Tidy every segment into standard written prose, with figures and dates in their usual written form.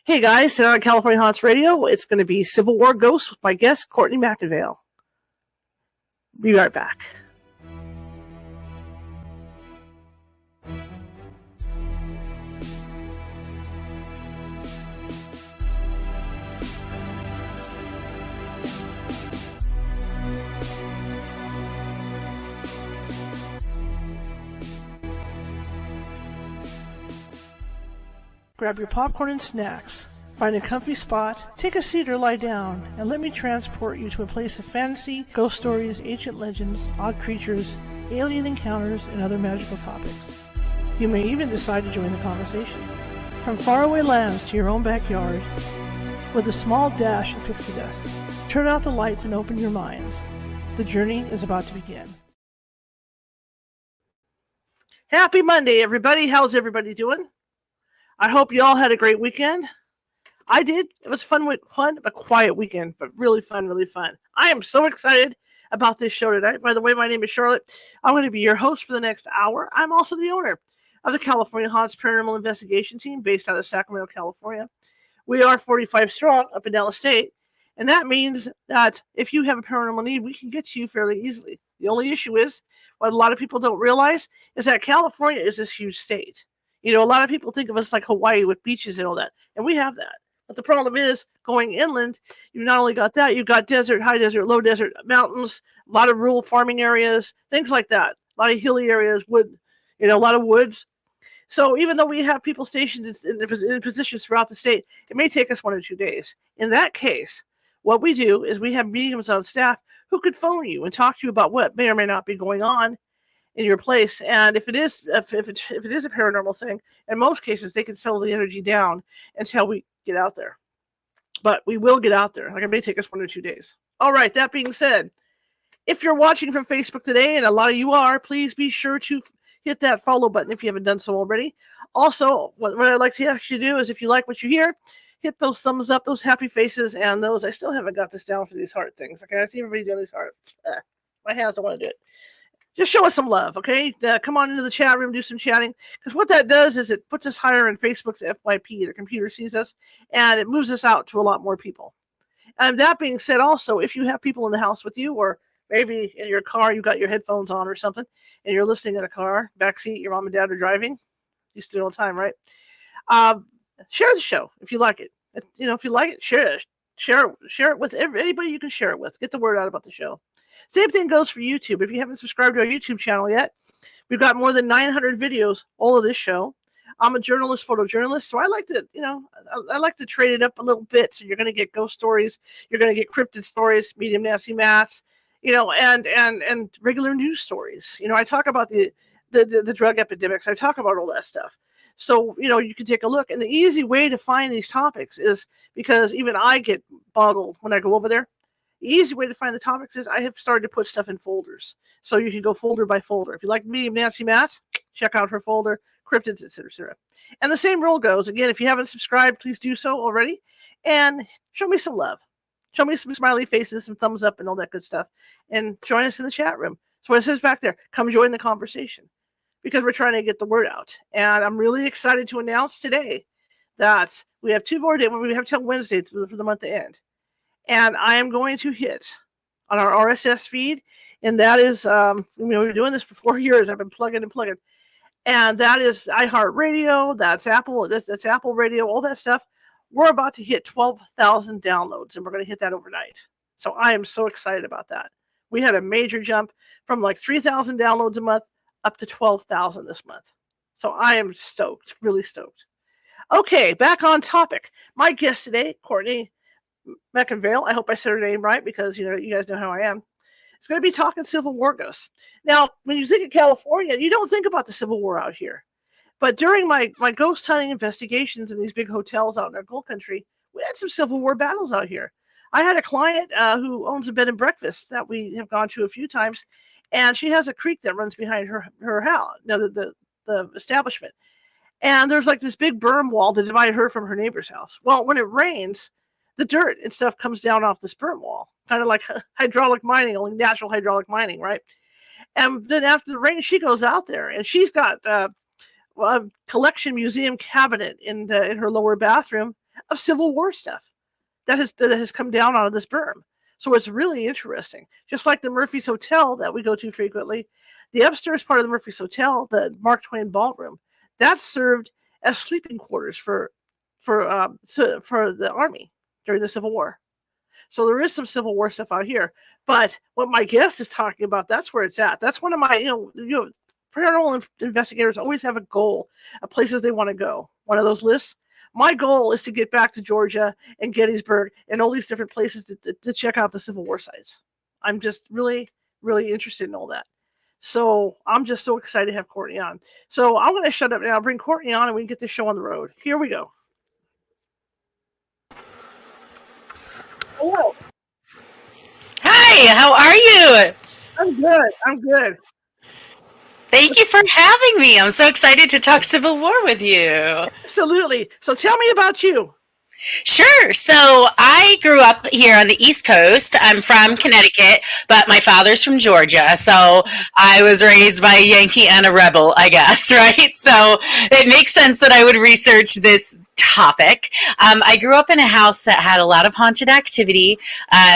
Hey guys, tonight on California Haunts Radio, it's going to be Civil War Ghosts with my guest, Courtney McInvale. Be right back. Grab your popcorn and snacks. Find a comfy spot, take a seat or lie down, and let me transport you to a place of fantasy, ghost stories, ancient legends, odd creatures, alien encounters, and other magical topics. You may even decide to join the conversation. From faraway lands to your own backyard, with a small dash of pixie dust. Turn out the lights and open your minds. The journey is about to begin. Happy Monday, everybody. How's everybody doing? I hope you all had a great weekend. I did. It was fun, a quiet weekend, but really fun, really fun. I am so excited about this show tonight. By the way, my name is Charlotte. I'm going to be your host for the next hour. I'm also the owner of the California Haunts Paranormal Investigation Team based out of Sacramento, California. We are 45 strong up and down the state, and that means that if you have a paranormal need, we can get to you fairly easily. The only issue is, what a lot of people don't realize, is that California is this huge state. You know, a lot of people think of us like Hawaii with beaches and all that, and we have that. But the problem is, going inland, you've not only got that, you've got desert, high desert, low desert, mountains, a lot of rural farming areas, things like that. A lot of hilly areas, a lot of woods. So even though we have people stationed in positions throughout the state, it may take us 1 or 2 days. In that case, what we do is we have mediums on staff who could phone you and talk to you about what may or may not be going on in your place. And if it is a paranormal thing, in most cases, they can settle the energy down until we get out there. But we will get out there. Like, it may take us 1 or 2 days. All right, that being said, if you're watching from Facebook today, and a lot of you are, please be sure to hit that follow button if you haven't done so already. Also, what I'd like to actually do is, if you like what you hear, hit those thumbs up, those happy faces, and those, I still haven't got this down for these heart things. Okay, I see everybody doing these heart. My hands don't want to do it. Just show us some love, okay? Come on into the chat room, do some chatting. Because what that does is it puts us higher in Facebook's FYP. The computer sees us, and it moves us out to a lot more people. And that being said, also, if you have people in the house with you, or maybe in your car, you've got your headphones on or something, and you're listening in a car, backseat, your mom and dad are driving. Used to do it all the time, right? Share the show if you like it. If you like it, share it with anybody you can share it with. Get the word out about the show. Same thing goes for YouTube. If you haven't subscribed to our YouTube channel yet, we've got more than 900 videos, all of this show. I'm a journalist, photojournalist, so I like to trade it up a little bit. So you're going to get ghost stories, you're going to get cryptid stories, medium Nancy Matts, and regular news stories. I talk about the drug epidemics. I talk about all that stuff. So, you can take a look. And the easy way to find these topics is, because even I get boggled when I go over there, the easy way to find the topics is I have started to put stuff in folders. So you can go folder by folder. If you like medium Nancy Matts, check out her folder, cryptids, etc. And the same rule goes. Again, if you haven't subscribed, please do so already. And show me some love. Show me some smiley faces, some thumbs up, and all that good stuff. And join us in the chat room. So it says back there, come join the conversation, because we're trying to get the word out. And I'm really excited to announce today that we have 2 more days. We have till Wednesday for the month to end. And I am going to hit on our RSS feed. And that is, we've been doing this for 4 years. I've been plugging. And that is iHeartRadio. That's Apple. That's Apple Radio, all that stuff. We're about to hit 12,000 downloads, and we're going to hit that overnight. So I am so excited about that. We had a major jump from like 3,000 downloads a month up to 12,000 this month. So I am stoked, really stoked. Okay, back on topic. My guest today, Courtney McInvale. I hope I said her name right, because you guys know how I am. It's going to be talking Civil War ghosts. Now, when you think of California, you don't think about the Civil War out here. But during my ghost hunting investigations in these big hotels out in our gold country, we had some Civil War battles out here. I had a client who owns a bed and breakfast that we have gone to a few times, and she has a creek that runs behind her house, the establishment. And there's like this big berm wall that divided her from her neighbor's house. Well, when it rains, the dirt and stuff comes down off this berm wall, kind of like hydraulic mining, only natural hydraulic mining, right? And then after the rain, she goes out there, and she's got a collection museum cabinet in her lower bathroom of Civil War stuff that has come down out of this berm. So it's really interesting. Just like the Murphy's Hotel that we go to frequently, the upstairs part of the Murphy's Hotel, the Mark Twain Ballroom, that served as sleeping quarters for the Army during the Civil War. So there is some Civil War stuff out here. But what my guest is talking about, that's where it's at. That's one of my, paranormal investigators always have a goal of places they want to go. One of those lists. My goal is to get back to Georgia and Gettysburg and all these different places to check out the Civil War sites. I'm just really, really interested in all that. So I'm just so excited to have Courtney on. So I'm going to shut up now, bring Courtney on, and we can get this show on the road. Here we go. Hello. Hi, how are you? I'm good. Thank you for having me. I'm so excited to talk Civil War with you. Absolutely. So tell me about you. Sure. So I grew up here on the East Coast. I'm from Connecticut, but my father's from Georgia. So I was raised by a Yankee and a rebel, I guess, right? So it makes sense that I would research this topic. I grew up in a house that had a lot of haunted activity.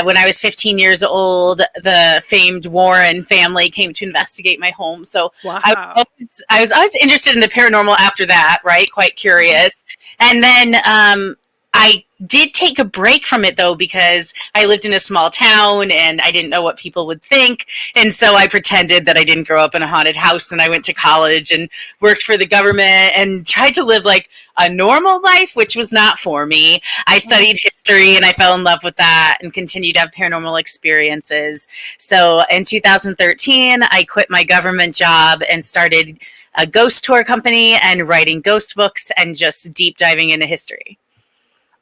When I was 15 years old, the famed Warren family came to investigate my home. So wow. I was always interested in the paranormal after that, right? Quite curious. And then I did take a break from it, though, because I lived in a small town and I didn't know what people would think. And so I pretended that I didn't grow up in a haunted house, and I went to college and worked for the government and tried to live like a normal life, which was not for me. I studied history and I fell in love with that and continued to have paranormal experiences. So in 2013, I quit my government job and started a ghost tour company and writing ghost books and just deep diving into history.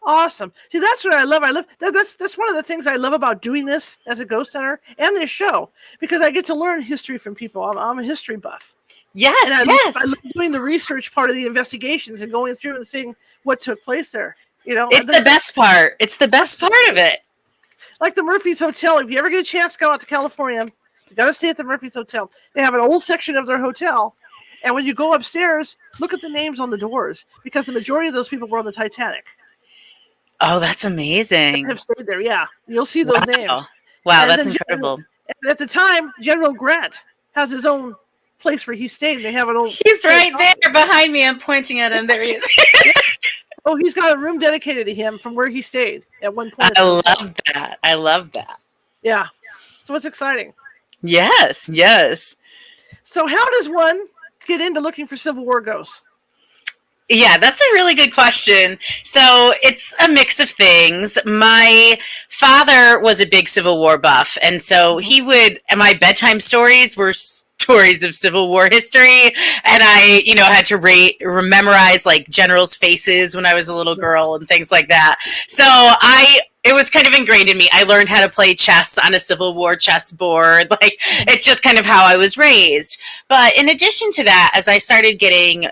Awesome. See, that's what I love. That's one of the things I love about doing this as a ghost hunter and this show, because I get to learn history from people. I'm a history buff. Yes, and yes. I love doing the research part of the investigations and going through and seeing what took place there. It's the best part. It's the best part of it. Like the Murphy's Hotel. If you ever get a chance to go out to California, you got to stay at the Murphy's Hotel. They have an old section of their hotel. And when you go upstairs, look at the names on the doors, because the majority of those people were on the Titanic. Oh, that's amazing. Have stayed there, yeah. You'll see those names. Wow, that's incredible. And at the time, General Grant has his own place where he stayed. They have an old. He's right there behind me. I'm pointing at him. There he is. Oh, he's got a room dedicated to him from where he stayed at one point. I love that. Yeah. So it's exciting. Yes, yes. So how does one get into looking for Civil War ghosts? Yeah, that's a really good question. So it's a mix of things. My father was a big Civil War buff, and so my bedtime stories were stories of Civil War history, and I, had to memorize like generals' faces when I was a little girl and things like that. So it was kind of ingrained in me. I learned how to play chess on a Civil War chessboard. Like, it's just kind of how I was raised. But in addition to that, as I started getting,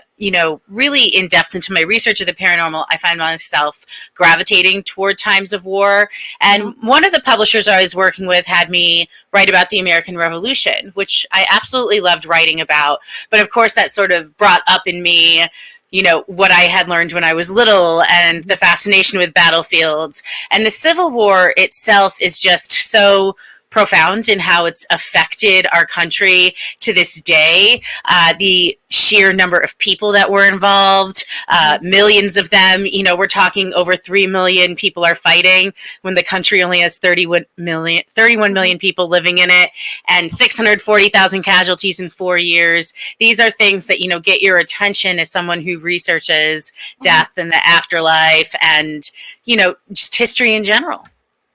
really in depth into my research of the paranormal, I find myself gravitating toward times of war. And one of the publishers I was working with had me write about the American Revolution, which I absolutely loved writing about. But of course, that sort of brought up in me what I had learned when I was little and the fascination with battlefields. And the Civil War itself is just so profound in how it's affected our country to this day. The sheer number of people that were involved, millions of them, we're talking over 3 million people are fighting when the country only has 31 million people living in it, and 640,000 casualties in 4 years. These are things that, get your attention as someone who researches death and the afterlife and, just history in general.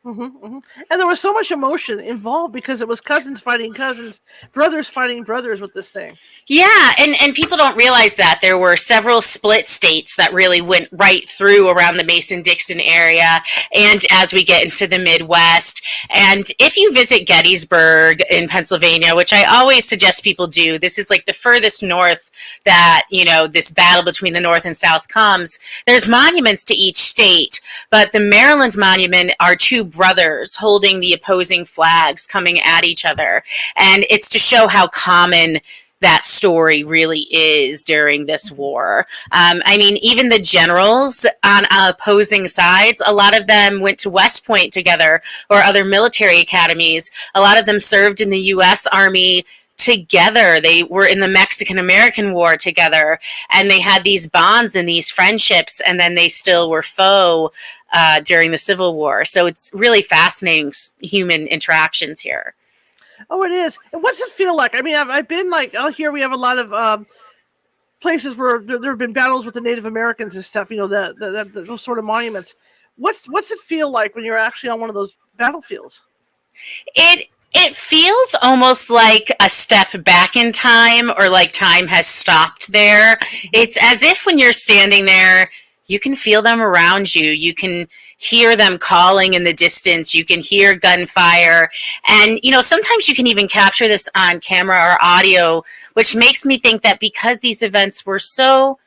And there was so much emotion involved because it was cousins fighting cousins, brothers fighting brothers with this thing. Yeah, and people don't realize that there were several split states that really went right through around the Mason-Dixon area, and as we get into the Midwest. And if you visit Gettysburg in Pennsylvania, which I always suggest people do, this is like the furthest north that, this battle between the North and South comes. There's monuments to each state, but the Maryland monument are two brothers holding the opposing flags coming at each other. And it's to show how common that story really is during this war. I mean, even the generals on opposing sides, a lot of them went to West Point together or other military academies. A lot of them served in the U.S. Army together. They were in the Mexican-American War together, and they had these bonds and these friendships, and then they still were foe during the Civil War. So it's really fascinating human interactions here. Oh, it is. And what's it feel like? I mean, I've been like, out here we have a lot of places where there have been battles with the Native Americans and stuff, you know, those sort of monuments. What's it feel like when you're actually on one of those battlefields? It feels almost like a step back in time, or like time has stopped there. It's as if when you're standing there, you can feel them around you. You can hear them calling in the distance. You can hear gunfire. And, you know, sometimes you can even capture this on camera or audio, which makes me think that because these events were so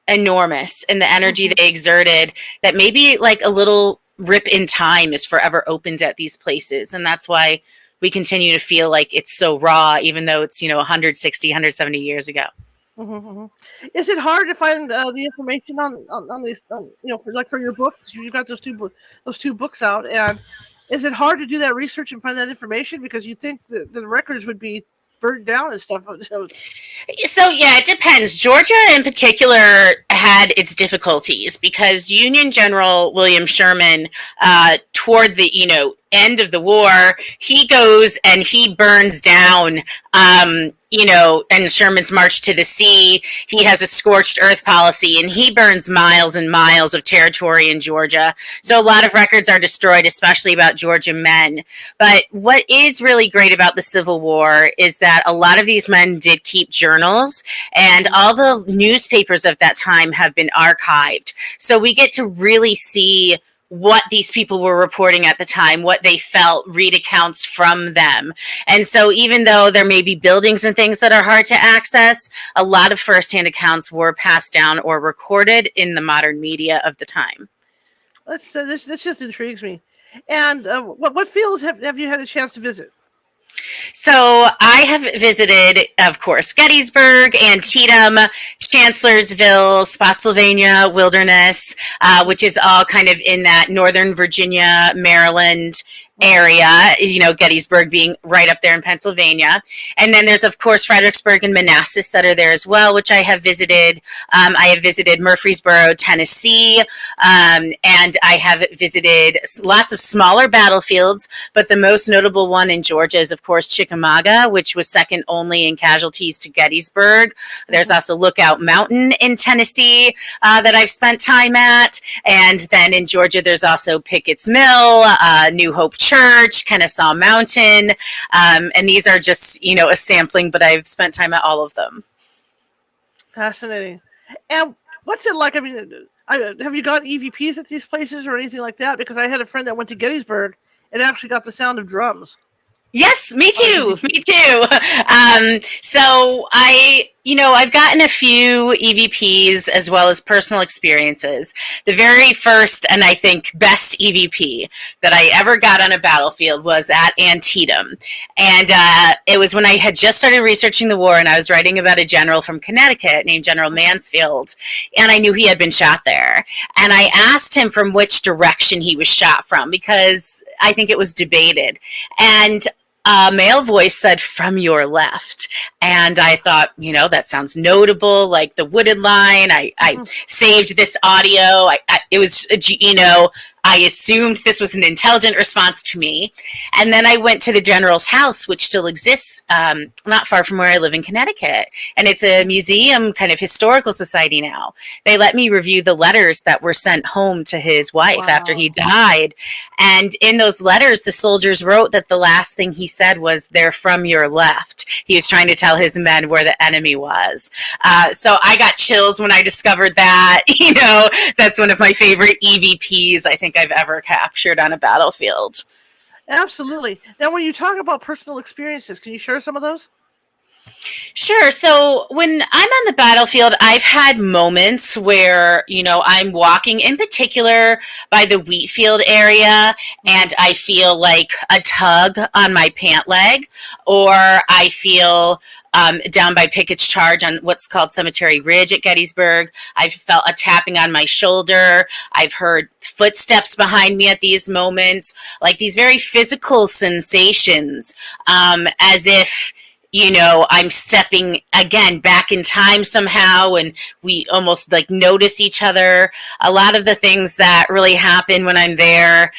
enormous and the energy they exerted, that maybe like a little rip in time is forever opened at these places. And that's why we continue to feel like it's so raw, even though it's, you know, 160, 170 years ago. Is it hard to find the information on these, you know, for your book? You've got those two books out, and is it hard to do that research and find that information, because you think the records would be burned down and stuff? So yeah, it depends. Georgia in particular had its difficulties because Union General William Sherman, toward the, you know, end of the war, he goes and he burns down, you know, and Sherman's March to the Sea, he has a scorched earth policy, and he burns miles and miles of territory in Georgia. So a lot of records are destroyed, especially about Georgia men. But what is really great about the Civil War is that a lot of these men did keep journals, and all the newspapers of that time have been archived. So we get to really see what these people were reporting at the time, what they felt, read accounts from them. And so even though there may be buildings and things that are hard to access, a lot of firsthand accounts were passed down or recorded in the modern media of the time. This just intrigues me. And what fields have you had a chance to visit? So I have visited, of course, Gettysburg, Antietam, Chancellorsville, Spotsylvania, Wilderness, which is all kind of in that Northern Virginia, Maryland area, you know, Gettysburg being right up there in Pennsylvania. And then there's, of course, Fredericksburg and Manassas that are there as well, which I have visited. I have visited Murfreesboro, Tennessee, and I have visited lots of smaller battlefields, but the most notable one in Georgia is, of course, Chickamauga, which was second only in casualties to Gettysburg. There's also Lookout Mountain in Tennessee that I've spent time at. And then in Georgia, there's also Pickett's Mill, New Hope Church, Kennesaw Mountain, and these are just, you know, a sampling, but I've spent time at all of them. Fascinating. And what's it like? I mean, have you got EVPs at these places or anything like that? Because I had a friend that went to Gettysburg and actually got the sound of drums. Yes, me too. Me too. So I've gotten a few EVPs as well as personal experiences. The very first and I think best EVP that I ever got on a battlefield was at Antietam. And it was when I had just started researching the war, and I was writing about a general from Connecticut named General Mansfield. And I knew he had been shot there. And I asked him from which direction he was shot from, because I think it was debated. And a male voice said, "From your left." And I thought, you know, that sounds notable, like the wooded line. I saved this audio. It was, you know, I assumed this was an intelligent response to me. And then I went to the general's house, which still exists not far from where I live in Connecticut. And it's a museum, kind of historical society now. They let me review the letters that were sent home to his wife after he died. And in those letters, the soldiers wrote that the last thing he said was, "They're from your left." He was trying to tell his men where the enemy was. So I got chills when I discovered that. You know, that's one of my favorite EVPs I think I've ever captured on a battlefield. Absolutely. Now, when you talk about personal experiences, can you share some of those? Sure. So when I'm on the battlefield, I've had moments where, I'm walking in particular by the wheat field area and I feel like a tug on my pant leg, or I feel down by Pickett's Charge on what's called Cemetery Ridge at Gettysburg. I've felt a tapping on my shoulder. I've heard footsteps behind me at these moments, like these very physical sensations, as if I'm stepping again back in time somehow, and we almost like notice each other. A lot of the things that really happen when I'm there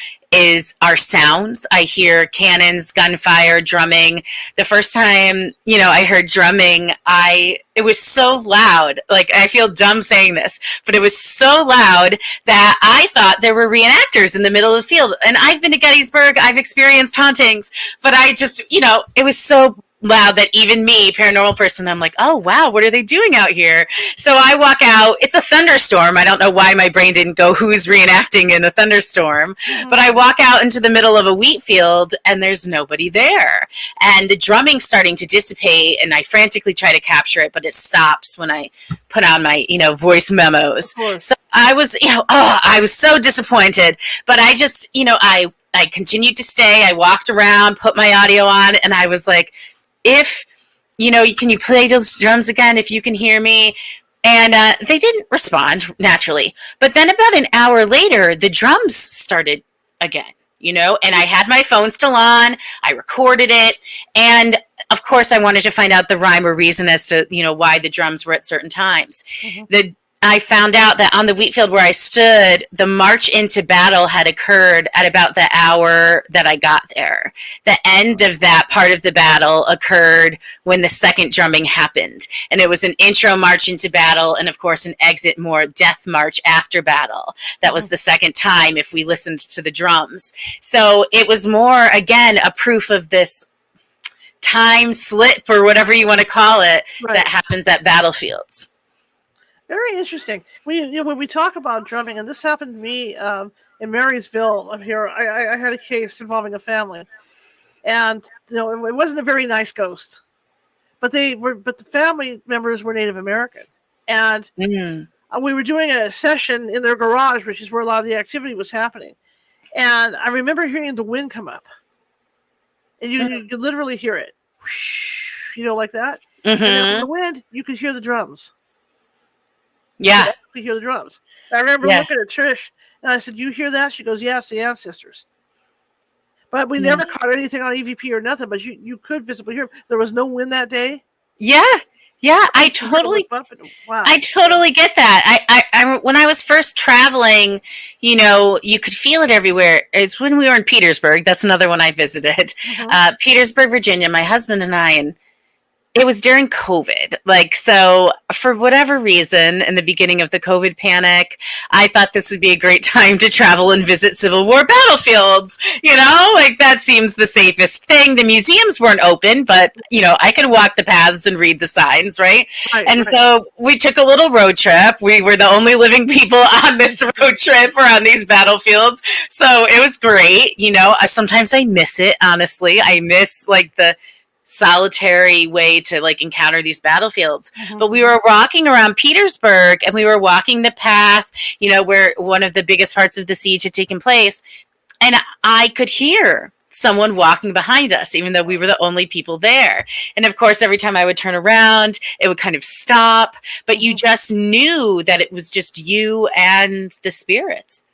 are sounds. I hear cannons, gunfire, drumming. The first time, I heard drumming, it was so loud. Like, I feel dumb saying this, but it was so loud that I thought there were reenactors in the middle of the field. And I've been to Gettysburg, I've experienced hauntings, but I just, it was so loud that even me, paranormal person, I'm like, oh wow, what are they doing out here? So I walk out. It's a thunderstorm. I don't know why my brain didn't go, who's reenacting in a thunderstorm? But I walk out into the middle of a wheat field and there's nobody there, and the drumming's starting to dissipate, and I frantically try to capture it, but it stops when I put on my voice memos. So I was I was so disappointed, but I just I continued to stay. I walked around, put my audio on, and I was like, if, can you play those drums again if you can hear me? And they didn't respond naturally. But then about an hour later, the drums started again, and I had my phone still on. I recorded it. And of course, I wanted to find out the rhyme or reason as to, why the drums were at certain times. I found out that on the wheat field where I stood, the march into battle had occurred at about the hour that I got there. The end of that part of the battle occurred when the second drumming happened. And it was an intro march into battle and, of course, an exit more death march after battle. That was the second time if we listened to the drums. So it was more, again, a proof of this time slip or whatever you want to call it that happens at battlefields. Very interesting. When we talk about drumming, and this happened to me in Marysville up here, I had a case involving a family, and it wasn't a very nice ghost, but the family members were Native American, and we were doing a session in their garage, which is where a lot of the activity was happening, and I remember hearing the wind come up, and you could literally hear it, like that, and then with the wind, you could hear the drums. Yeah. You hear the drums. I remember looking at Trish, and I said, "You hear that?" She goes, "Yeah, it's the ancestors." But we never caught anything on EVP or nothing, but you could visibly hear. There was no wind that day. Yeah. I totally get that. I when I was first traveling, you could feel it everywhere. It's when we were in Petersburg. That's another one I visited. Petersburg, Virginia, my husband and I, and it was during COVID. So for whatever reason, in the beginning of the COVID panic, I thought this would be a great time to travel and visit Civil War battlefields. That seems the safest thing. The museums weren't open, but, I could walk the paths and read the signs, right? So we took a little road trip. We were the only living people on this road trip or on these battlefields. So it was great. Sometimes I miss it, honestly. I miss the solitary way to encounter these battlefields. But we were walking around Petersburg, and we were walking the path, where one of the biggest parts of the siege had taken place, and I could hear someone walking behind us, even though we were the only people there. And of course, every time I would turn around, it would kind of stop, but you just knew that it was just you and the spirits.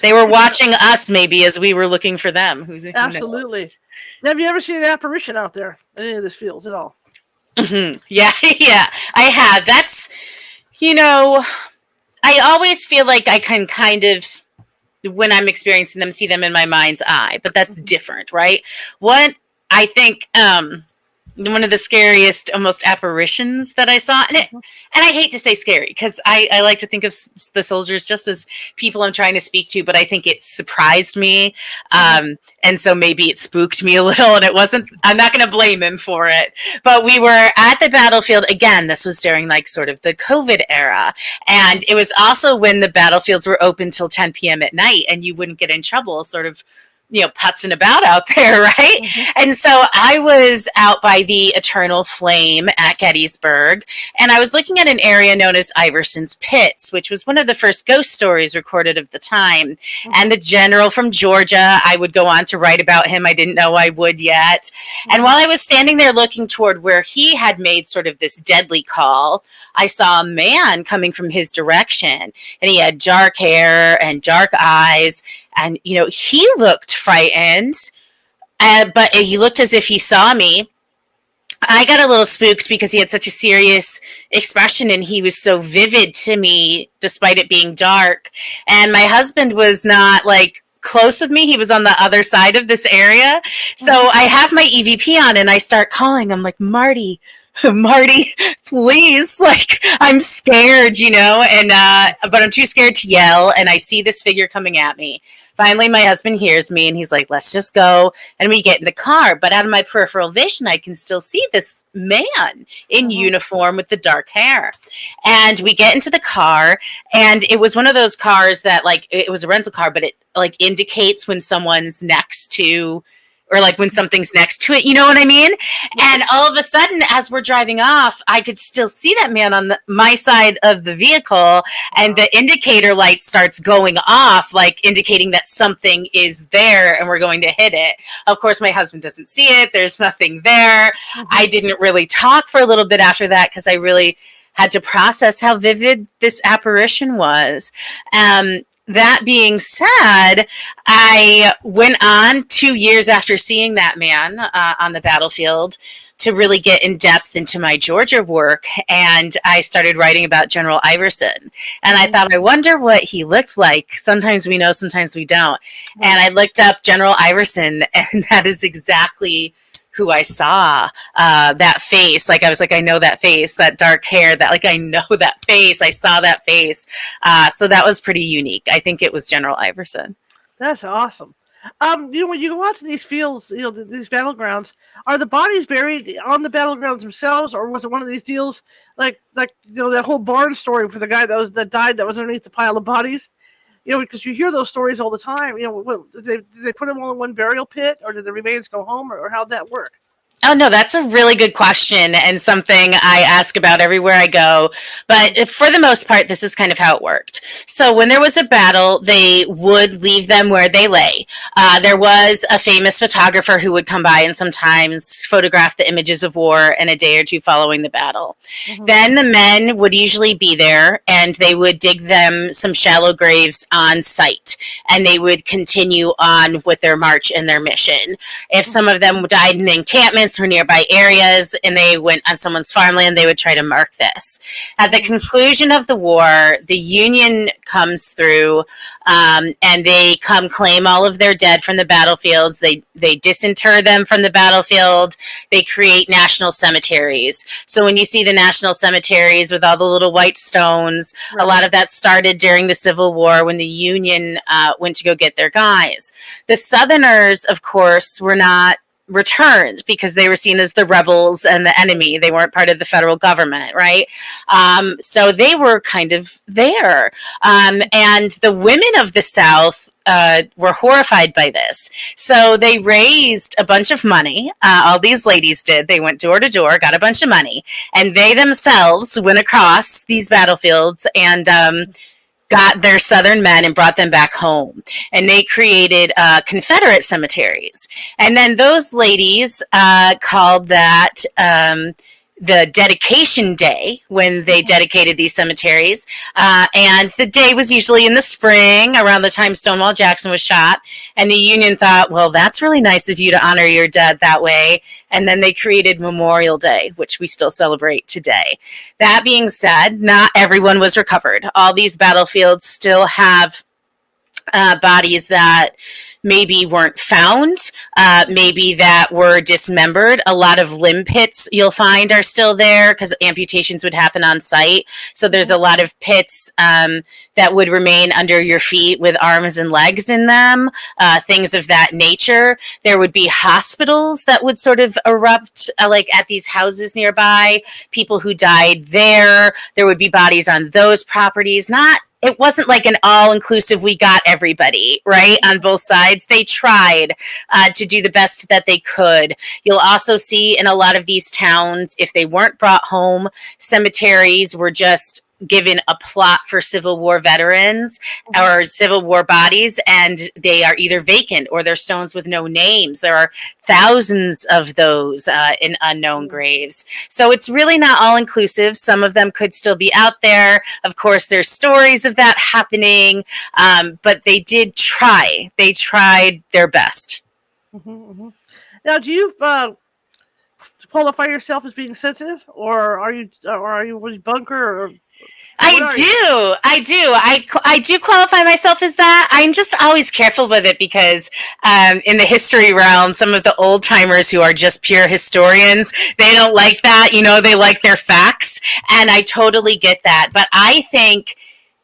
They were watching us, maybe, as we were looking for them. Absolutely. Have you ever seen an apparition out there in any of these fields at all? Yeah, I have. That's, I always feel like I can kind of, when I'm experiencing them, see them in my mind's eye, but that's different, right? What I think, one of the scariest almost apparitions that I saw, and I hate to say scary because I like to think of the soldiers just as people I'm trying to speak to, but I think it surprised me, and so maybe it spooked me a little, and it wasn't, I'm not going to blame him for it, but we were at the battlefield again. This was during sort of the COVID era, and it was also when the battlefields were open till 10 p.m. at night, and you wouldn't get in trouble sort of putzing about out there, right? Mm-hmm. And so I was out by the Eternal Flame at Gettysburg, and I was looking at an area known as Iverson's Pits, which was one of the first ghost stories recorded of the time. Mm-hmm. And the general from Georgia, I would go on to write about him. I didn't know I would yet. Mm-hmm. And while I was standing there looking toward where he had made sort of this deadly call, I saw a man coming from his direction, and he had dark hair and dark eyes. And, he looked frightened, but he looked as if he saw me. I got a little spooked because he had such a serious expression and he was so vivid to me, despite it being dark. And my husband was not close with me. He was on the other side of this area. So I have my EVP on and I start calling. I'm like, Marty, please, I'm scared, but I'm too scared to yell. And I see this figure coming at me. Finally, my husband hears me and he's like, let's just go. And we get in the car. But out of my peripheral vision, I can still see this man in uniform with the dark hair. And we get into the car, and it was one of those cars that it was a rental car, but it indicates when someone's next to, or when something's next to it, you know what I mean? And all of a sudden, as we're driving off, I could still see that man on my side of the vehicle, and the indicator light starts going off, indicating that something is there and we're going to hit it. Of course, my husband doesn't see it. There's nothing there. I didn't really talk for a little bit after that because I really had to process how vivid this apparition was. That being said, I went on 2 years after seeing that man on the battlefield to really get in depth into my Georgia work. And I started writing about General Iverson. And I thought, I wonder what he looked like. Sometimes we know, sometimes we don't. And I looked up General Iverson, and that is exactly who I saw. That face, I was like, I know that face, that dark hair, that I know that face. I saw that face. So that was pretty unique. I think it was General Iverson. That's awesome. When you go out to these fields, these battlegrounds, are the bodies buried on the battlegrounds themselves, or was it one of these deals that whole barn story for the guy that died that was underneath the pile of bodies? Because you hear those stories all the time. Did they put them all in one burial pit, or did the remains go home, or how'd that work? Oh, no, that's a really good question and something I ask about everywhere I go. But for the most part, this is kind of how it worked. So when there was a battle, they would leave them where they lay. There was a famous photographer who would come by and sometimes photograph the images of war in a day or two following the battle. Then the men would usually be there, and they would dig them some shallow graves on site, and they would continue on with their march and their mission. If some of them died in encampments or nearby areas and they went on someone's farmland, they would try to mark this. At the conclusion of the war, the Union comes through and they come claim all of their dead from the battlefields. They disinter them from the battlefield. They create national cemeteries. So when you see the national cemeteries with all the little white stones, a lot of that started during the Civil War when the Union went to go get their guys. The Southerners, of course, were not returned because they were seen as the rebels and the enemy. They weren't part of the federal government, right? So they were kind of there. And the women of the South were horrified by this. So they raised a bunch of money. All these ladies did. They went door to door, got a bunch of money, and they themselves went across these battlefields and got their Southern men and brought them back home. And they created Confederate cemeteries. And then those ladies called that the dedication day when they dedicated these cemeteries. And the day was usually in the spring around the time Stonewall Jackson was shot. And the Union thought, well, that's really nice of you to honor your dead that way. And then they created Memorial Day, which we still celebrate today. That being said, not everyone was recovered. All these battlefields still have bodies that maybe weren't found, maybe that were dismembered. A lot of limb pits you'll find are still there because amputations would happen on site. So there's a lot of pits that would remain under your feet with arms and legs in them, things of that nature. There would be hospitals that would sort of erupt at these houses nearby, people who died there. There would be bodies on those properties, not it wasn't like an all-inclusive, we got everybody, right, on both sides. They tried to do the best that they could. You'll also see in a lot of these towns, if they weren't brought home, cemeteries were just given a plot for Civil War veterans or Civil War bodies, and they are either vacant or they're stones with no names. There are thousands of those in unknown graves. So it's really not all inclusive. Some of them could still be out there. Of course, there's stories of that happening, but they did try. They tried their best. Now, do you qualify yourself as being sensitive, or are you a bunker? Or I do qualify myself as that. I'm just always careful with it because in the history realm, some of the old timers who are just pure historians, they don't like that. You know, they like their facts, and I totally get that. But I think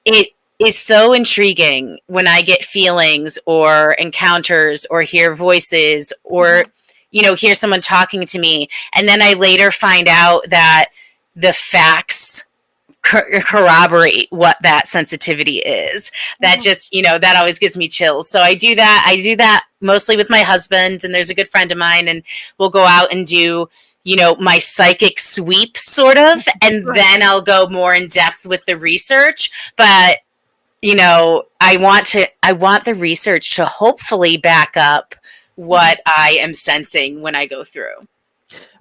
it is so intriguing when I get feelings or encounters or hear voices or, you know, hear someone talking to me, and then I later find out that the facts corroborate what that sensitivity is. That just, you know, that always gives me chills. So I do that mostly with my husband, and there's a good friend of mine, and we'll go out and do, you know, my psychic sweep sort of, and then I'll go more in depth with the research. But, you know, I want the research to hopefully back up what I am sensing when I go through.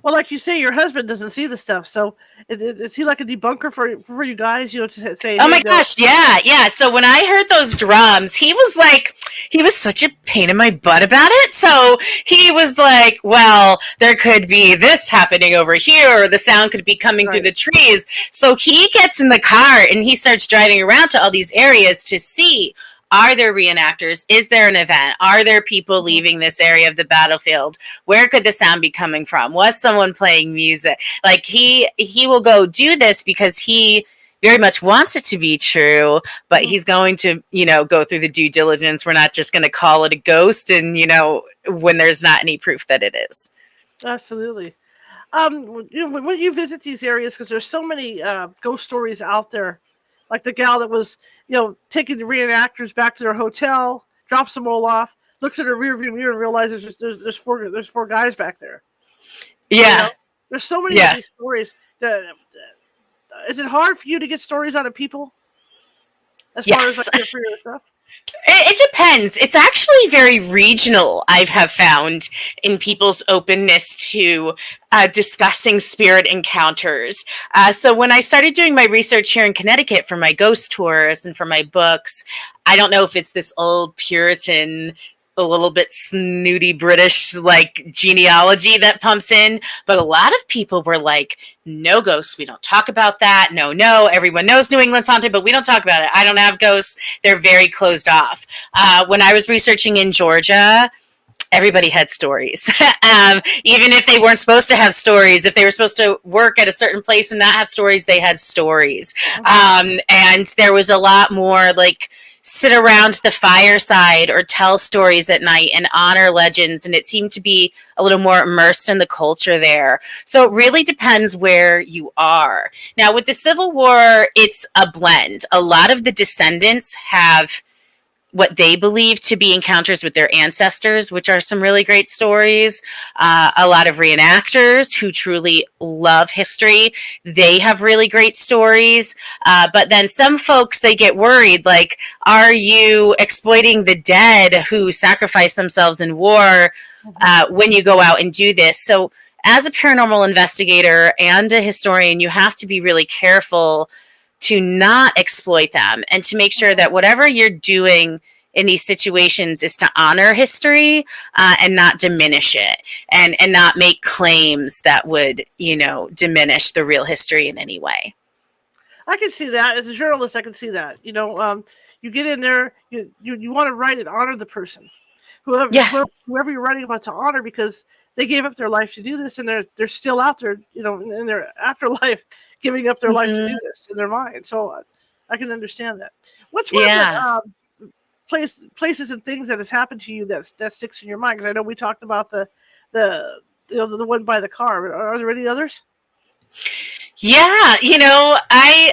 Well, like you say, your husband doesn't see the stuff, so is he like a debunker for you guys? You know, to say, oh my gosh, yeah. So when I heard those drums, he was such a pain in my butt about it. So he was like, well, there could be this happening over here, or the sound could be coming through the trees. So he gets in the car and he starts driving around to all these areas to see, are there reenactors? Is there an event? Are there people leaving this area of the battlefield? Where could the sound be coming from? Was someone playing music? Like he will go do this because he very much wants it to be true, but he's going to, you know, go through the due diligence. We're not just going to call it a ghost, and, you know, when there's not any proof that it is. Absolutely. You know, when you visit these areas, because there's so many ghost stories out there, like the gal that was, you know, taking the reenactors back to their hotel, drops them all off, looks at her rearview mirror and realizes there's four guys back there. Yeah. You know? There's so many of these stories. Is it hard for you to get stories out of people? As far as like for your stuff? It depends. It's actually very regional, I have found, in people's openness to discussing spirit encounters. So when I started doing my research here in Connecticut for my ghost tours and for my books, I don't know if it's this old Puritan, a little bit snooty British like genealogy that pumps in, but a lot of people were like, no ghosts, we don't talk about that. No, everyone knows New England's haunted, but we don't talk about it. I don't have ghosts. They're very closed off. When I was researching in Georgia, everybody had stories. Even if they weren't supposed to have stories, if they were supposed to work at a certain place and not have stories, they had stories. And there was a lot more like sit around the fireside or tell stories at night and honor legends, and it seemed to be a little more immersed in the culture there. So it really depends where you are. Now with the Civil War, it's a blend. A lot of the descendants have what they believe to be encounters with their ancestors, which are some really great stories. A lot of reenactors who truly love history, they have really great stories. But then some folks, they get worried, like, are you exploiting the dead who sacrifice themselves in war when you go out and do this? So as a paranormal investigator and a historian, you have to be really careful to not exploit them and to make sure that whatever you're doing in these situations is to honor history and not diminish it and not make claims that would, you know, diminish the real history in any way. I can see that. As a journalist, I can see that. You know, you get in there, you want to write and honor the person. Whoever you're writing about to honor, because they gave up their life to do this, and they're still out there, you know, in their afterlife, giving up their life to do this in their mind. So I can understand that. What's one of the places and things that has happened to you that sticks in your mind? Because I know we talked about the one by the car. Are there any others? Yeah, you know, I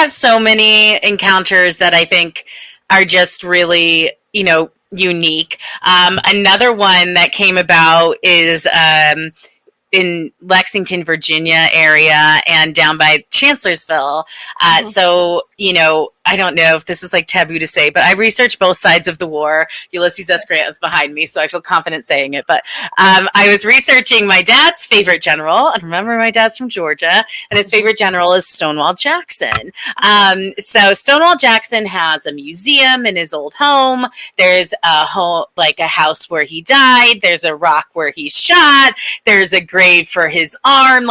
have so many encounters that I think are just really, unique. Another one that came about is in Lexington, Virginia area and down by Chancellorsville. So, I don't know if this is like taboo to say, but I researched both sides of the war. Ulysses S. Grant is behind me, so I feel confident saying it. But I was researching my dad's favorite general. And remember, my dad's from Georgia, and his favorite general is Stonewall Jackson. So Stonewall Jackson has a museum in his old home. There's a house where he died. There's a rock where he's shot. There's a grave for his arm.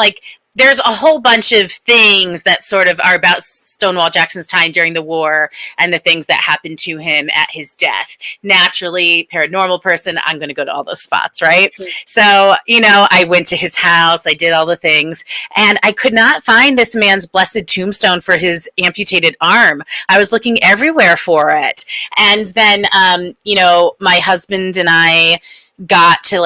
There's a whole bunch of things that sort of are about Stonewall Jackson's time during the war and the things that happened to him at his death. Naturally, paranormal person, I'm going to go to all those spots, right? Mm-hmm. So, I went to his house, I did all the things, and I could not find this man's blessed tombstone for his amputated arm. I was looking everywhere for it. And then, my husband and I got to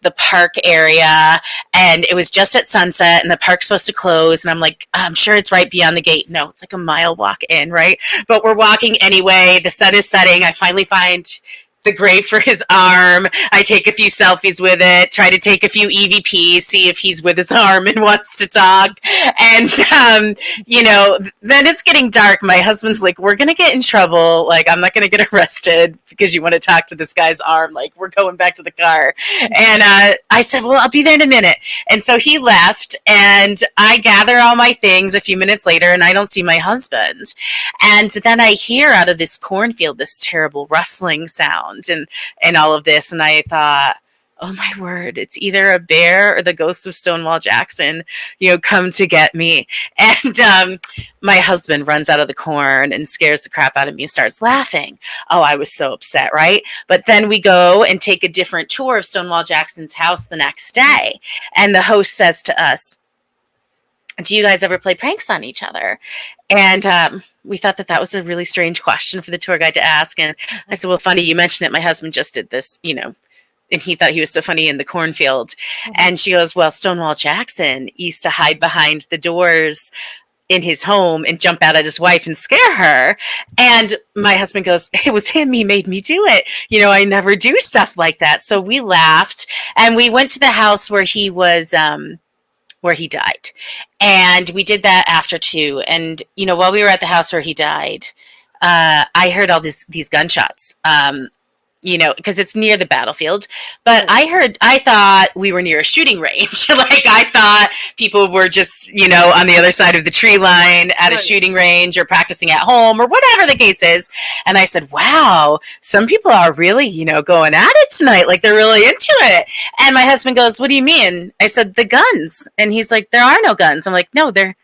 the park area, and it was just at sunset, and the park's supposed to close, and I'm like, I'm sure it's right beyond the gate. No, it's like a mile walk in, right? But we're walking anyway. The sun is setting. I finally find the grave for his arm. I take a few selfies with it, try to take a few EVPs, see if he's with his arm and wants to talk. And, then it's getting dark. My husband's like, we're going to get in trouble. I'm not going to get arrested because you want to talk to this guy's arm. We're going back to the car. And I said, well, I'll be there in a minute. And so he left, and I gather all my things a few minutes later, and I don't see my husband. And then I hear out of this cornfield this terrible rustling sound. And all of this, and I thought, oh my word, it's either a bear or the ghost of Stonewall Jackson, come to get me. And my husband runs out of the corn and scares the crap out of me and starts laughing. Oh, I was so upset, right? But then we go and take a different tour of Stonewall Jackson's house the next day, and the host says to us, do you guys ever play pranks on each other? And we thought that was a really strange question for the tour guide to ask. And I said, well, funny you mentioned it. My husband just did this, and he thought he was so funny in the cornfield. Mm-hmm. And she goes, well, Stonewall Jackson used to hide behind the doors in his home and jump out at his wife and scare her. And my husband goes, it was him. He made me do it. I never do stuff like that. So we laughed, and we went to the house where he was, where he died. And we did that after too. And, while we were at the house where he died, I heard all these gunshots, because it's near the battlefield. But I thought we were near a shooting range. I thought people were just, on the other side of the tree line at a shooting range or practicing at home or whatever the case is. And I said, wow, some people are really, going at it tonight. They're really into it. And my husband goes, what do you mean? I said, the guns. And he's like, there are no guns. I'm like, no, they're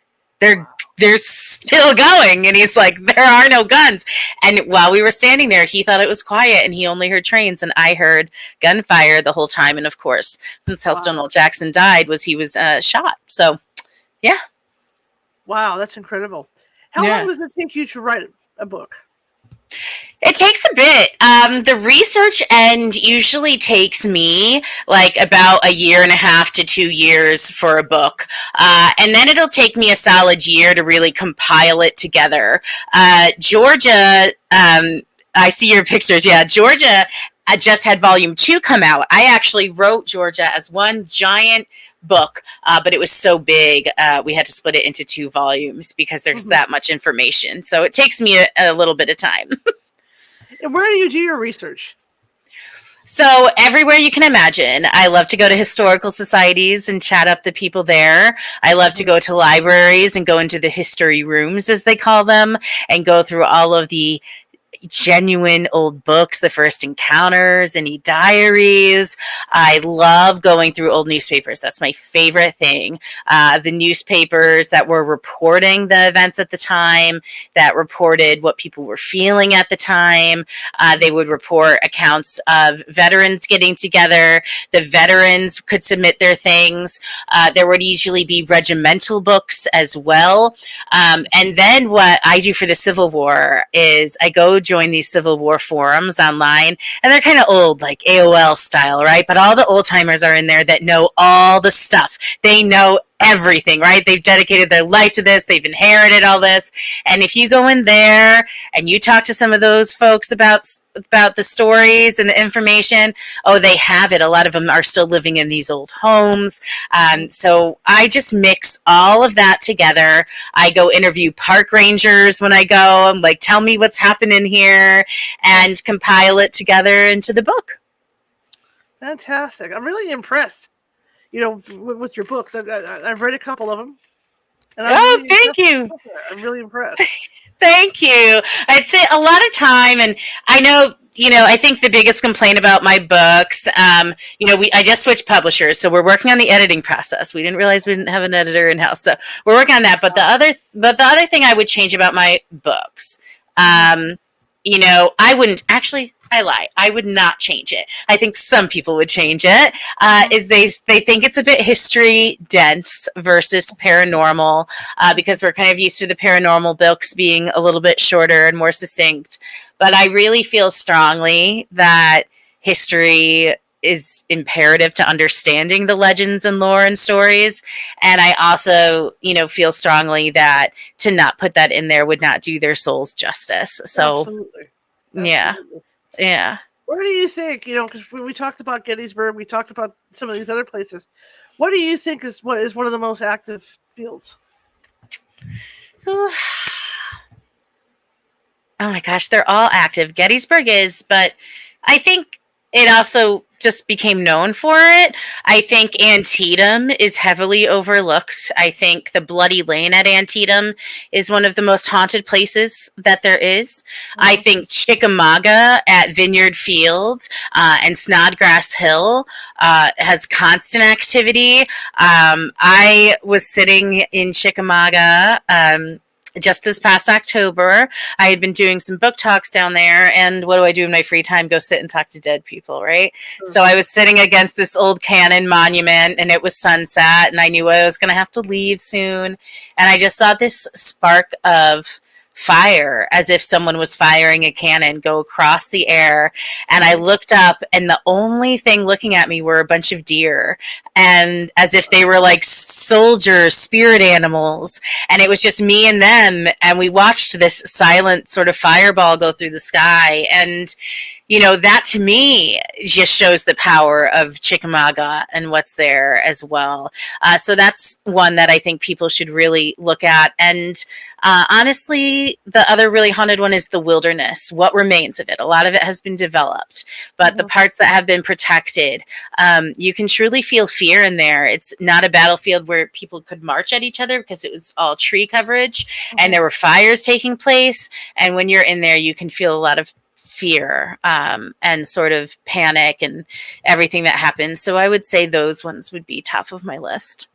still going. And he's like, there are no guns. And while we were standing there, he thought it was quiet, and he only heard trains, and I heard gunfire the whole time. And of course, that's how Stonewall Jackson died, was he was shot. So, yeah. Wow, that's incredible. How long does it take you to write a book? It takes a bit. The research end usually takes me about 1.5 to 2 years for a book. And then it'll take me a solid year to really compile it together. Georgia, I see your pictures. Yeah, Georgia just had volume 2 come out. I actually wrote Georgia as one giant book, but it was so big, we had to split it into 2 volumes because there's that much information. So it takes me a little bit of time. And where do you do your research? So everywhere you can imagine. I love to go to historical societies and chat up the people there. I love to go to libraries and go into the history rooms, as they call them, and go through all of the genuine old books, the first encounters, any diaries. I love going through old newspapers. That's my favorite thing. The newspapers that were reporting the events at the time, that reported what people were feeling at the time. They would report accounts of veterans getting together. The veterans could submit their things. There would usually be regimental books as well. And then what I do for the Civil War is I go join these Civil War forums online, and they're kind of old, like AOL style, right? But all the old timers are in there that know all the stuff. They know everything, right? They've dedicated their life to this. They've inherited all this. And if you go in there and you talk to some of those folks about the stories and the information, oh, they have it. A lot of them are still living in these old homes. So I just mix all of that together. I go interview park rangers when I go. I'm like, tell me what's happening here, and compile it together into the book. Fantastic. I'm really impressed, with your books. I've read a couple of them. And Thank you. I'm really impressed. Thank you. I'd say a lot of time, and I know, I think the biggest complaint about my books, I just switched publishers, so we're working on the editing process. We didn't realize we didn't have an editor in house, so we're working on that. But the other thing I would change about my books, I wouldn't actually. I lie. I would not change it. I think some people would change it. Is they think it's a bit history dense versus paranormal, because we're kind of used to the paranormal books being a little bit shorter and more succinct. But I really feel strongly that history is imperative to understanding the legends and lore and stories. And I also, feel strongly that to not put that in there would not do their souls justice. So, Absolutely. Yeah. Yeah. Where do you think, because we talked about Gettysburg, we talked about some of these other places. What do you think is one of the most active fields? Oh my gosh, they're all active. Gettysburg is, but I think it also just became known for it. I think Antietam is heavily overlooked. I think the Bloody Lane at Antietam is one of the most haunted places that there is. I think Chickamauga at Vineyard Field and Snodgrass Hill has constant activity. I was sitting in Chickamauga just this past October. I had been doing some book talks down there, and what do I do in my free time? Go sit and talk to dead people, right? Mm-hmm. So I was sitting against this old cannon monument, and it was sunset, and I knew I was going to have to leave soon, and I just saw this spark of fire, as if someone was firing a cannon, go across the air. And I looked up, and the only thing looking at me were a bunch of deer, and as if they were like soldiers, spirit animals. And it was just me and them, and we watched this silent sort of fireball go through the sky. And that to me just shows the power of Chickamauga and what's there as well. So that's one that I think people should really look at. And honestly, the other really haunted one is the wilderness. What remains of it? A lot of it has been developed, but the parts that have been protected, you can truly feel fear in there. It's not a battlefield where people could march at each other because it was all tree coverage and there were fires taking place. And when you're in there, you can feel a lot of fear and sort of panic and everything that happens. So I would say those ones would be top of my list.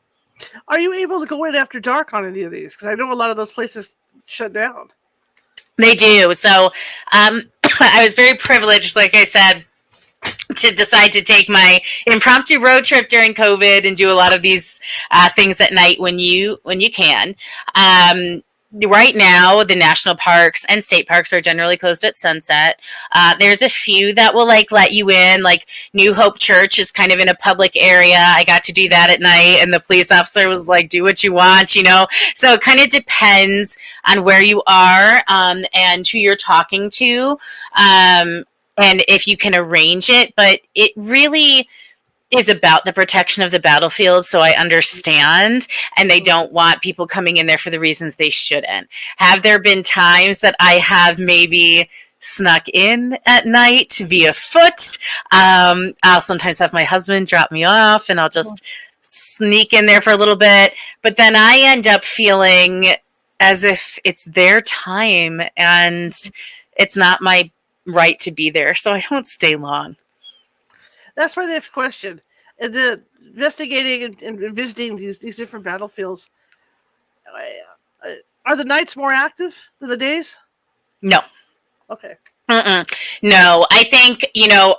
Are you able to go in after dark on any of these? Because I know a lot of those places shut down. They do. So I was very privileged, like I said, to decide to take my impromptu road trip during COVID and do a lot of these things at night when you can. Right now, the national parks and state parks are generally closed at sunset. There's a few that will let you in, like New Hope Church is kind of in a public area. I got to do that at night, and the police officer was like, do what you want, So it kind of depends on where you are and who you're talking to and if you can arrange it. But it really is about the protection of the battlefield, so I understand, and they don't want people coming in there for the reasons they shouldn't. Have there been times that I have maybe snuck in at night via foot? I'll sometimes have my husband drop me off, and I'll just sneak in there for a little bit, but then I end up feeling as if it's their time, and it's not my right to be there, so I don't stay long. That's my next question. And the investigating and visiting these different battlefields, are the nights more active than the days? No. Okay. No, I think,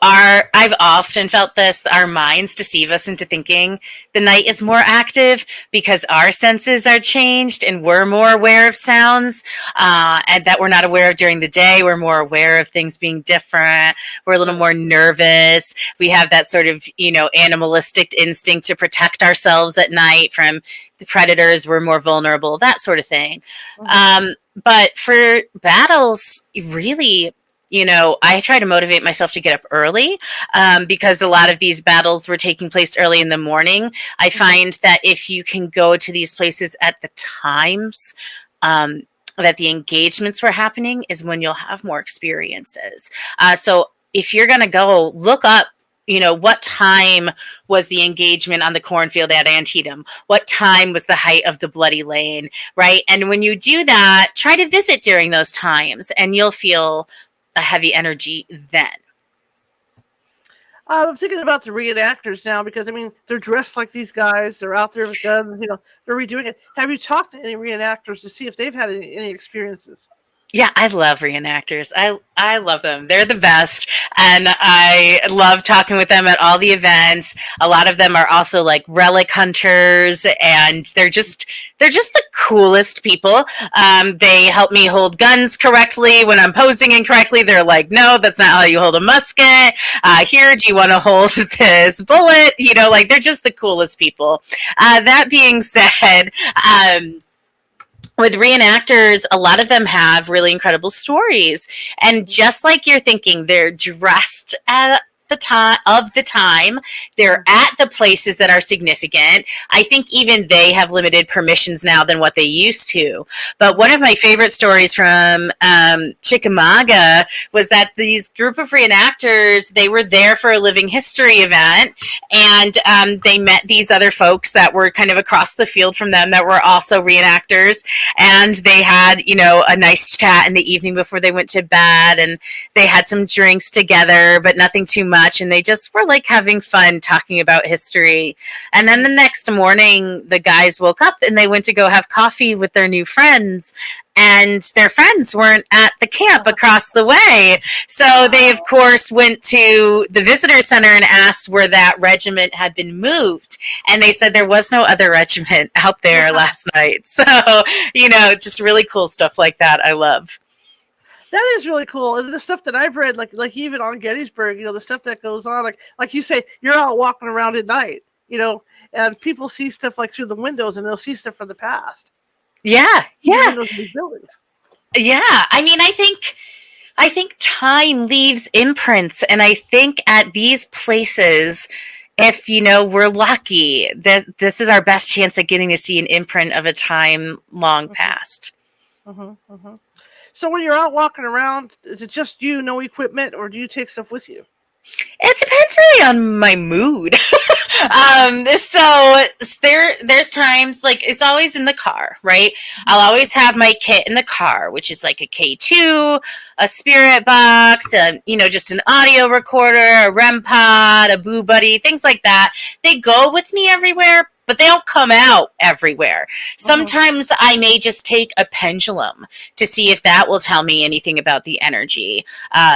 I've often felt this, our minds deceive us into thinking the night is more active because our senses are changed and we're more aware of sounds and that we're not aware of during the day. We're more aware of things being different. We're a little more nervous. We have that sort of, animalistic instinct to protect ourselves at night from the predators. We're more vulnerable, that sort of thing. But for battles, really, I try to motivate myself to get up early because a lot of these battles were taking place early in the morning. I find that if you can go to these places at the times that the engagements were happening is when you'll have more experiences. So if you're going to go, look up, what time was the engagement on the cornfield at Antietam? What time was the height of the Bloody Lane, right? And when you do that, try to visit during those times and you'll feel a heavy energy then. I'm thinking about the reenactors now because, they're dressed like these guys. They're out there with guns, they're redoing it. Have you talked to any reenactors to see if they've had any experiences? Yeah, I love reenactors. I love them. They're the best. And I love talking with them at all the events. A lot of them are also like relic hunters and they're just the coolest people. They help me hold guns correctly when I'm posing incorrectly. They're like, no, that's not how you hold a musket. Here, do you want to hold this bullet? They're just the coolest people. That being said, with reenactors, a lot of them have really incredible stories. And just like you're thinking, they're dressed at the time, they're at the places that are significant. I think even they have limited permissions now than what they used to. But one of my favorite stories from Chickamauga was that these group of reenactors, they were there for a living history event, and they met these other folks that were kind of across the field from them that were also reenactors, and they had, a nice chat in the evening before they went to bed, and they had some drinks together, but nothing too much. And they just were like having fun talking about history. And then the next morning, the guys woke up and they went to go have coffee with their new friends. And their friends weren't at the camp across the way. So they, of course, went to the visitor center and asked where that regiment had been moved. And they said there was no other regiment out there last night. So, just really cool stuff like that. I love. That is really cool. And the stuff that I've read, like even on Gettysburg, the stuff that goes on, like you say, you're out walking around at night, and people see stuff like through the windows, and they'll see stuff from the past. Yeah. These buildings. Yeah. I think time leaves imprints, and I think at these places, if we're lucky, this is our best chance at getting to see an imprint of a time long past. So when you're out walking around, is it just you, no equipment, or do you take stuff with you? It depends really on my mood. So there's times, like, it's always in the car, right? I'll always have my kit in the car, which is like a K2, a spirit box, just an audio recorder, a REM pod, a Boo Buddy, things like that. They go with me everywhere, but they don't come out everywhere. Sometimes I may just take a pendulum to see if that will tell me anything about the energy.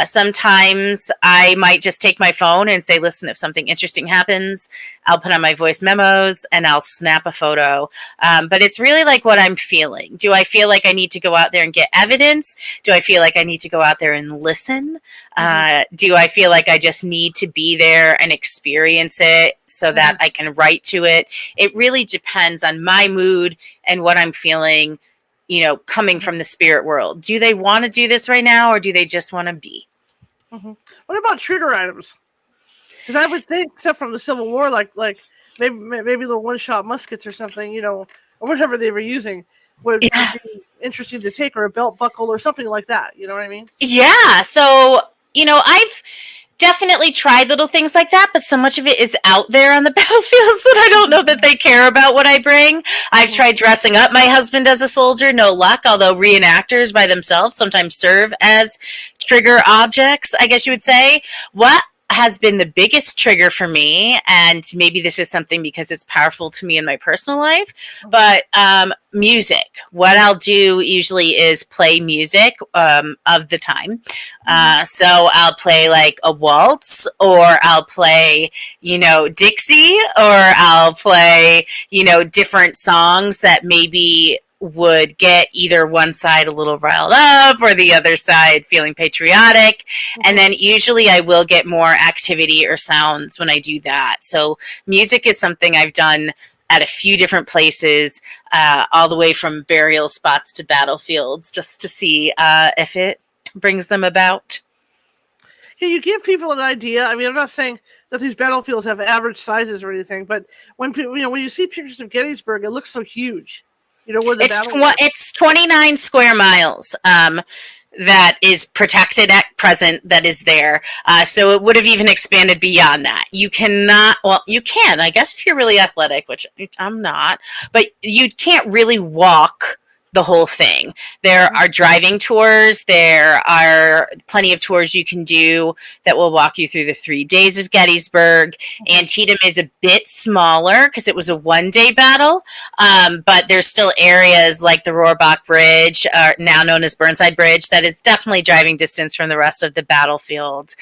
Sometimes I might just take my phone and say, listen, if something interesting happens, I'll put on my voice memos and I'll snap a photo. But it's really like what I'm feeling. Do I feel like I need to go out there and get evidence? Do I feel like I need to go out there and listen? Do I feel like I just need to be there and experience it so that I can write to it? It really depends on my mood and what I'm feeling, coming from the spirit world. Do they want to do this right now, or do they just want to be? What about trigger items? Because I would think, except from the Civil War, like maybe little one-shot muskets or something, or whatever they were using, would be interesting to take, or a belt buckle or something like that. You know what I mean? Yeah. So, I've definitely tried little things like that, but so much of it is out there on the battlefields that I don't know that they care about what I bring. I've tried dressing up my husband as a soldier, no luck, although reenactors by themselves sometimes serve as trigger objects, I guess you would say. What has been the biggest trigger for me, and maybe this is something because it's powerful to me in my personal life, but music. What I'll do usually is play music of the time. So I'll play like a waltz, or I'll play, Dixie, or I'll play, different songs that maybe would get either one side a little riled up or the other side feeling patriotic. And then usually I will get more activity or sounds when I do that. So music is something I've done at a few different places, all the way from burial spots to battlefields, just to see if it brings them about. Can you give people an idea? I mean, I'm not saying that these battlefields have average sizes or anything, but when people, when you see pictures of Gettysburg, it looks so huge. Where the it's 29 square miles that is protected at present, that is there. So it would have even expanded beyond that. You cannot, well, you can, I guess, if you're really athletic, which I'm not, but you can't really walk the whole thing. There are driving tours. There are plenty of tours you can do that will walk you through the 3 days of Gettysburg. Antietam is a bit smaller because it was a one-day battle, but there's still areas like the Rohrbach Bridge, now known as Burnside Bridge, that is definitely driving distance from the rest of the battlefield.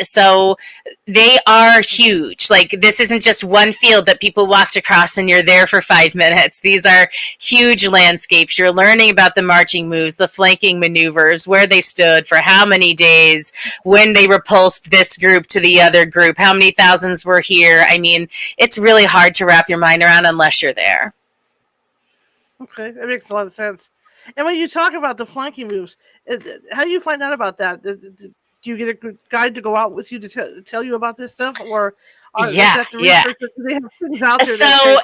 So they are huge. Like, this isn't just one field that people walked across and you're there for 5 minutes. These are huge landscapes. You're learning about the marching moves, the flanking maneuvers, where they stood for how many days, when they repulsed this group to the other group, how many thousands were here. I mean, it's really hard to wrap your mind around unless you're there. Okay, that makes a lot of sense. And when you talk about the flanking moves, how do you find out about that? Do you get a good guide to go out with you to tell you about this stuff, or yeah. Do they have things out there? So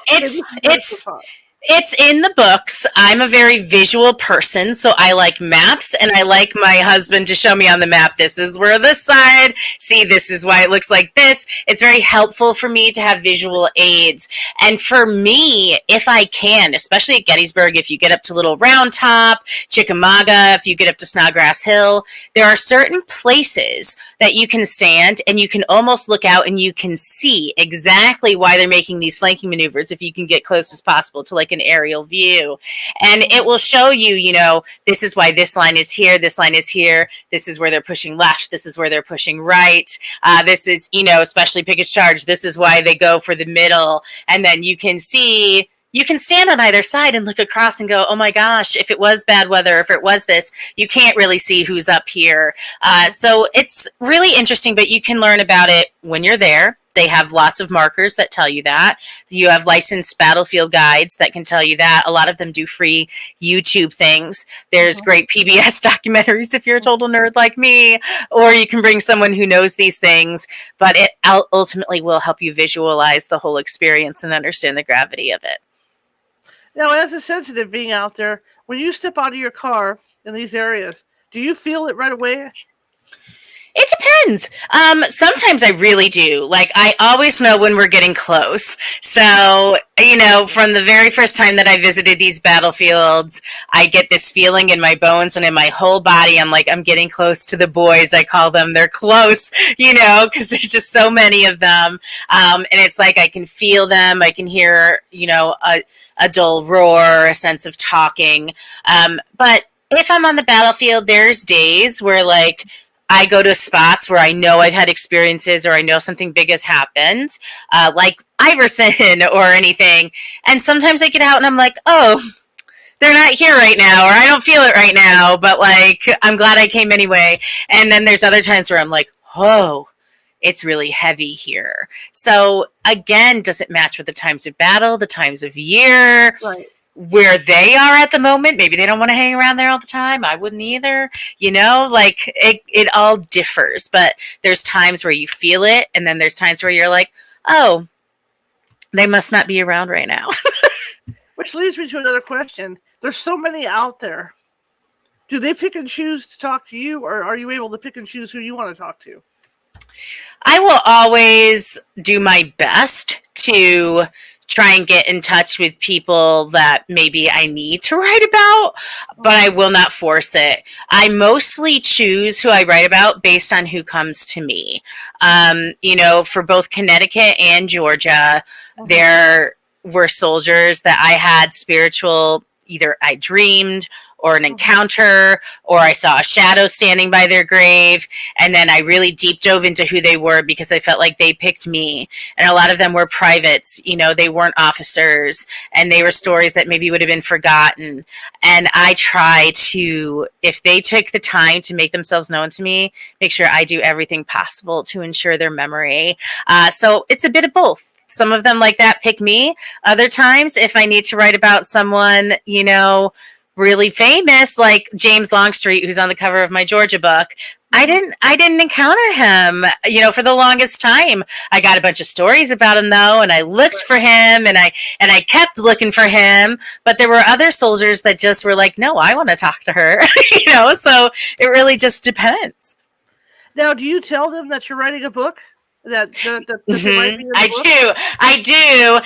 it's in the books. I'm a very visual person, so I like maps, and I like my husband to show me on the map, this is where this side, see, this is why it looks like this. It's very helpful for me to have visual aids. And for me, if I can, especially at Gettysburg, if you get up to Little Round Top, Chickamauga, if you get up to Snodgrass Hill, there are certain places that you can stand and you can almost look out and you can see exactly why they're making these flanking maneuvers if you can get close as possible to like an aerial view. And it will show you, this is why this line is here, this line is here, this is where they're pushing left, this is where they're pushing right, this is, especially Pickett's Charge, this is why they go for the middle. And then you can see, you can stand on either side and look across and go, oh my gosh, if it was bad weather, if it was this, you can't really see who's up here. So it's really interesting, but you can learn about it when you're there. They have lots of markers that tell you that. You have licensed battlefield guides that can tell you that. A lot of them do free YouTube things. There's great PBS documentaries if you're a total nerd like me, or you can bring someone who knows these things, but it ultimately will help you visualize the whole experience and understand the gravity of it. Now, as a sensitive being out there, when you step out of your car in these areas, do you feel it right away? It depends. Sometimes I really do. Like, I always know when we're getting close. So, from the very first time that I visited these battlefields, I get this feeling in my bones and in my whole body. I'm like, I'm getting close to the boys. I call them. They're close, because there's just so many of them. And it's like I can feel them. I can hear, a dull roar, a sense of talking. But if I'm on the battlefield, there's days where, like, I go to spots where I know I've had experiences or I know something big has happened, like Iverson or anything. And sometimes I get out and I'm like, oh, they're not here right now, or I don't feel it right now, but like, I'm glad I came anyway. And then there's other times where I'm like, oh, it's really heavy here. So again, does it match with the times of battle, the times of year? Right. Where they are at the moment? Maybe they don't want to hang around there all the time. I wouldn't either. Like it all differs, but there's times where you feel it. And then there's times where you're like, oh, they must not be around right now. Which leads me to another question. There's so many out there. Do they pick and choose to talk to you, or are you able to pick and choose who you want to talk to? I will always do my best to try and get in touch with people that maybe I need to write about, but I will not force it. I mostly choose who I write about based on who comes to me. For both Connecticut and Georgia, there were soldiers that I had spiritual, either I dreamed or an encounter, or I saw a shadow standing by their grave. And then I really deep dove into who they were because I felt like they picked me. And a lot of them were privates, they weren't officers, and they were stories that maybe would have been forgotten. And I try to, if they took the time to make themselves known to me, make sure I do everything possible to ensure their memory. So it's a bit of both. Some of them like that pick me. Other times, if I need to write about someone, really famous, like James Longstreet, who's on the cover of my Georgia book, I didn't encounter him, for the longest time. I got a bunch of stories about him though, and I looked for him, and I kept looking for him. But there were other soldiers that just were like, no, I want to talk to her, So it really just depends. Now, do you tell them that you're writing a book? That might be in the book? I do.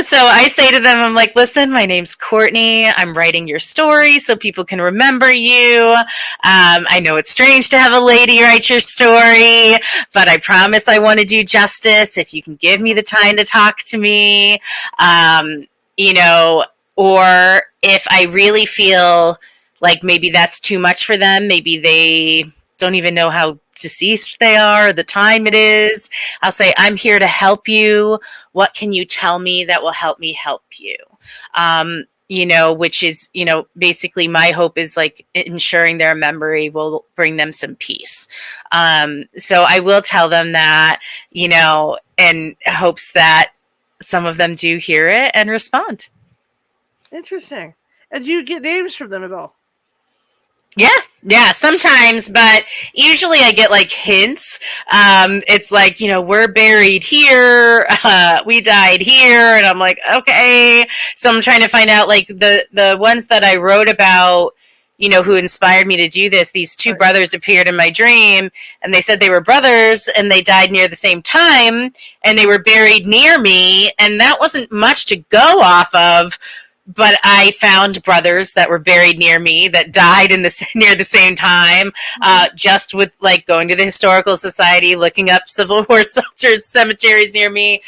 So I say to them, I'm like, listen, my name's Courtney. I'm writing your story so people can remember you. I know it's strange to have a lady write your story, but I promise I want to do justice if you can give me the time to talk to me. Or if I really feel like maybe that's too much for them, maybe they don't even know how deceased they are, the time it is, I'll say, I'm here to help you. What can you tell me that will help me help you? Which is, basically my hope is like ensuring their memory will bring them some peace. So I will tell them that, in hopes that some of them do hear it and respond. Interesting. And do you get names from them at all? Yeah, sometimes, but usually I get like hints. It's like, we're buried here, we died here, and I'm like, okay. So I'm trying to find out like the ones that I wrote about, who inspired me to do this. These two brothers appeared in my dream, and they said they were brothers, and they died near the same time, and they were buried near me, and that wasn't much to go off of. But I found brothers that were buried near me that died near the same time, just with like going to the Historical Society, looking up Civil War soldiers' cemeteries near me.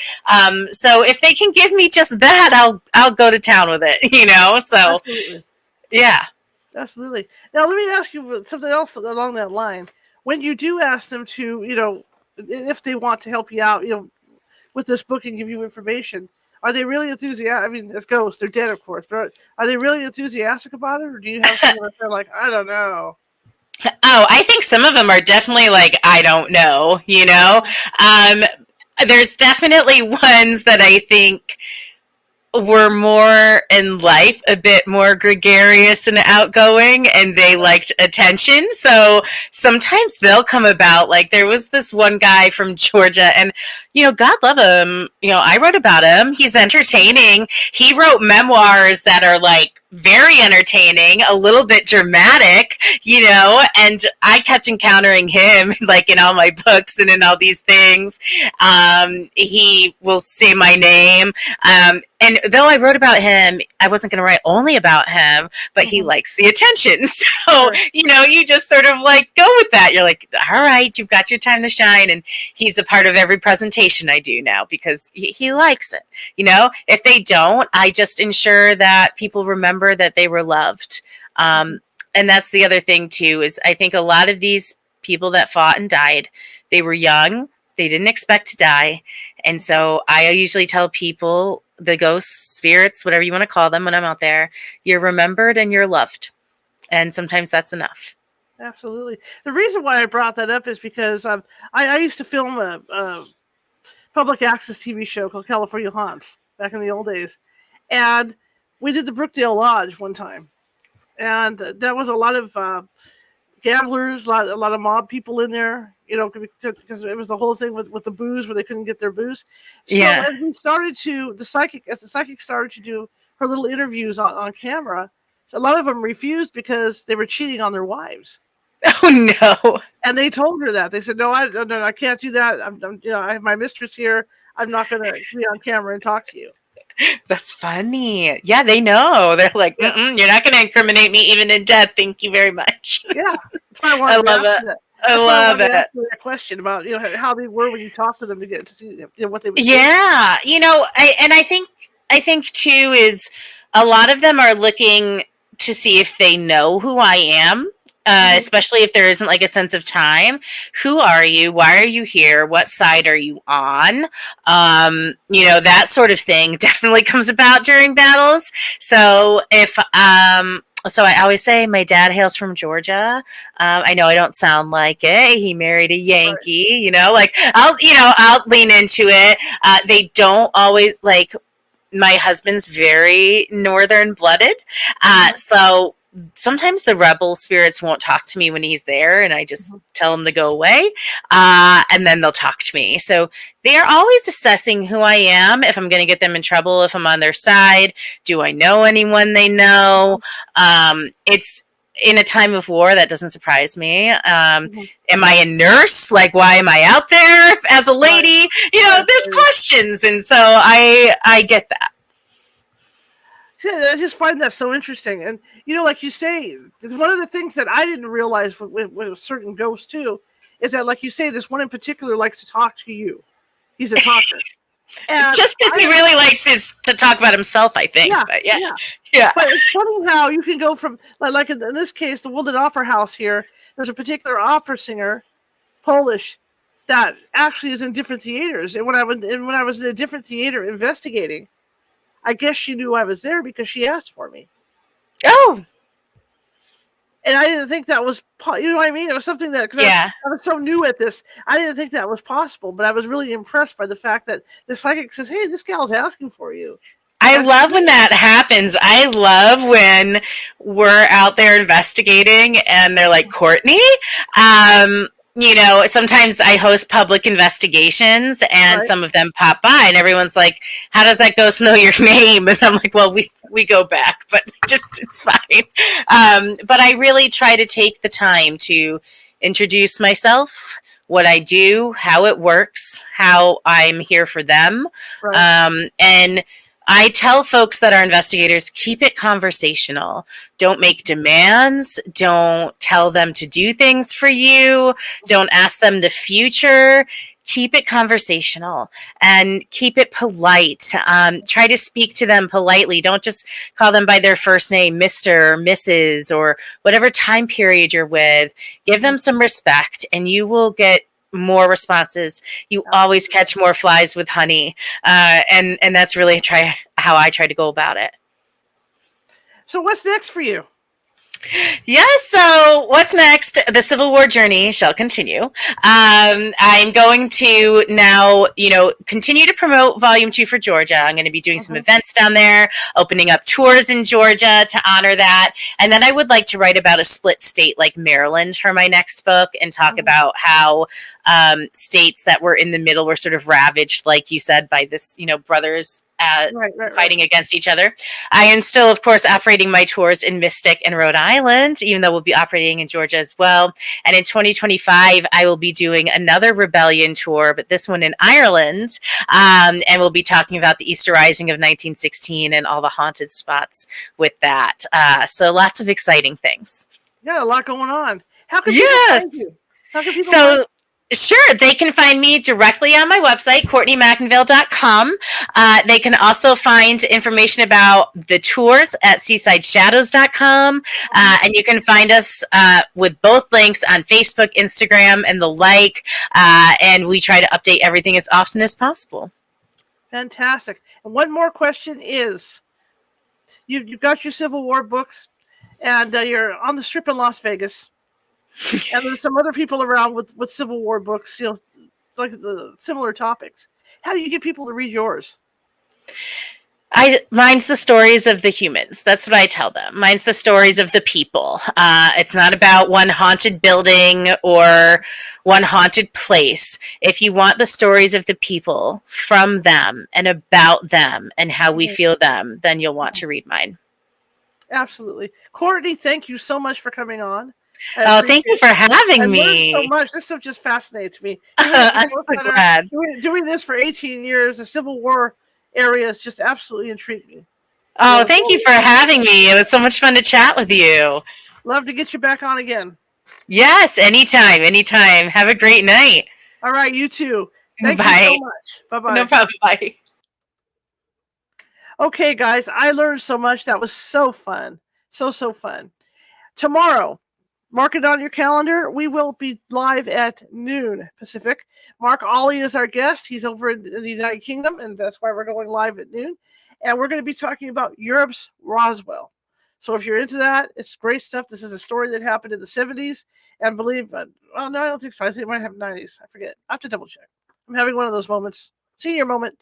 So if they can give me just that, I'll go to town with it, So Absolutely. Yeah, absolutely. Now let me ask you something else along that line. When you do ask them to, if they want to help you out, with this book and give you information, are they really enthusiastic? I mean, as ghosts, they're dead, of course, but are they really enthusiastic about it, or do you have some that are like, I don't know? Oh, I think some of them are definitely like, I don't know, There's definitely ones that I think were more in life, a bit more gregarious and outgoing, and they liked attention. So sometimes they'll come about. Like there was this one guy from Georgia, and God love him. I wrote about him. He's entertaining. He wrote memoirs that are like very entertaining, a little bit dramatic, and I kept encountering him like in all my books and in all these things. He will say my name. And though I wrote about him, I wasn't going to write only about him, but he likes the attention. So, you just sort of like go with that. You're like, all right, you've got your time to shine. And he's a part of every presentation I do now because he likes it. If they don't, I just ensure that people remember that they were loved. And that's the other thing too, is I think a lot of these people that fought and died, they were young. They didn't expect to die. And so I usually tell people, the ghosts, spirits, whatever you want to call them when I'm out there, you're remembered and you're loved. And sometimes that's enough. Absolutely. The reason why I brought that up is because I used to film a public access TV show called California Haunts back in the old days. And we did the Brookdale Lodge one time. And that was a lot of gamblers, a lot of mob people in there, because it was the whole thing with the booze where they couldn't get their booze. So as we started the psychic started to do her little interviews on camera, a lot of them refused because they were cheating on their wives. Oh no. And they told her that. They said, "No, I can't do that. I have my mistress here. I'm not going to be on camera and talk to you." That's funny. Yeah, they know. They're like, Yeah, you're not going to incriminate me even in death. Thank you very much. yeah. That's why I I wanted to love ask it. you that. I That's why I love wanted to ask it. you that question about how they were when you talked to them to get to see what they would say. Yeah, I think too is a lot of them are looking to see if they know who I am. Hmm. Especially if there isn't like a sense of time. Who are you? Why are you here? What side are you on? That sort of thing definitely comes about during battles. So I always say my dad hails from Georgia. I know I don't sound like it. He married a Right. Yankee. I'll lean into it. They don't always like. My husband's very northern blooded, Hmm. so sometimes the rebel spirits won't talk to me when he's there, and I just Hmm. tell them to go away, and then they'll talk to me. So they are always assessing who I am, if I'm going to get them in trouble, if I'm on their side. Do I know anyone they know? It's in a time of war, that doesn't surprise me. Hmm. Am I a nurse? Like, why am I out there as a Right. lady? Right. There's Right. questions, and so I get that. Yeah, I just find that so interesting. And like you say, one of the things that I didn't realize with certain ghosts too is that, like you say, this one in particular likes to talk to you. He's a talker, and Just because he really likes to talk about himself, I think. yeah, But yeah, yeah. yeah. But it's funny how you can go from like in this case, the Woodland Opera House here. There's a particular opera singer, Polish, that actually is in different theaters. And when I was in a different theater investigating, I guess she knew I was there because she asked for me. Oh, And I didn't think that was, you know what I mean? It was something that, because yeah. I was so new at this, I didn't think that was possible. But I was really impressed by the fact that the psychic says, "Hey, this gal's asking for you." I And I said, love when "Yeah." that happens. I love when we're out there investigating and they're like, Courtney. Sometimes I host public investigations and Right. some of them pop by and everyone's like, how does that ghost know your name? And I'm like, well, we go back, but just it's fine. But I really try to take the time to introduce myself, what I do, how it works, how I'm here for them. Right. And I tell folks that are investigators, keep it conversational. Don't make demands. Don't tell them to do things for you. Don't ask them the future. Keep it conversational and keep it polite. Try to speak to them politely. Don't just call them by their first name, Mr. or Mrs. or whatever time period you're with. Give Mhm. them some respect and you will get more responses. You always Absolutely. catch more flies with honey, and that's really how I try to go about it. So what's next for you? Yeah, so what's next? The Civil War journey shall continue. I'm going to now, continue to promote Volume 2 for Georgia. I'm going to be doing some Mhm. events down there, opening up tours in Georgia to honor that. And then I would like to write about a split state like Maryland for my next book and talk Mhm. about how states that were in the middle were sort of ravaged, like you said, by this, brothers Right. Right. Right. fighting against each other. I am still, of course, operating my tours in Mystic and Rhode Island, even though we'll be operating in Georgia as well. And in 2025, I will be doing another rebellion tour, but this one in Ireland. And we'll be talking about the Easter Rising of 1916 and all the haunted spots with that. So lots of exciting things. You got a lot going on. How can people find Yes. you? How can people find? So sure, they can find me directly on my website, CourtneyMcInvale.com. They can also find information about the tours at SeasideShadows.com. Mhm. And you can find us with both links on Facebook, Instagram, and the like. And we try to update everything as often as possible. Fantastic. And one more question is: you got your Civil War books, and you're on the Strip in Las Vegas, and there's some other people around with Civil War books, like the similar topics. How do you get people to read yours? Mine's the stories of the humans. That's what I tell them. Mine's the stories of the people. It's not about one haunted building or one haunted place. If you want the stories of the people from them and about them and how we Mhm. feel them, then you'll want Mhm. to read mine. Absolutely. Courtney, thank you so much for coming on. Oh, thank you for having I learned so me. much. This stuff just fascinates me. I'm so glad. Doing this for 18 years, the Civil War area is just absolutely intrigued me. Oh, thank you for having me. It was so much fun to chat with you. Love to get you back on again. Yes, anytime, anytime. Have a great night. All right, you too. Thank Bye. you so much. Bye-bye. No problem. Bye. Okay, guys, I learned so much. That was so fun. So fun. Tomorrow, mark it on your calendar. We will be live at noon Pacific. Mark Ollie is our guest. He's over in the United Kingdom, and that's why we're going live at noon. And we're going to be talking about Europe's Roswell. So if you're into that, it's great stuff. This is a story that happened in the 70s. And believe, well, no, I don't think so. I think it might have 90s. I forget. I have to double check. I'm having one of those moments. Senior moment.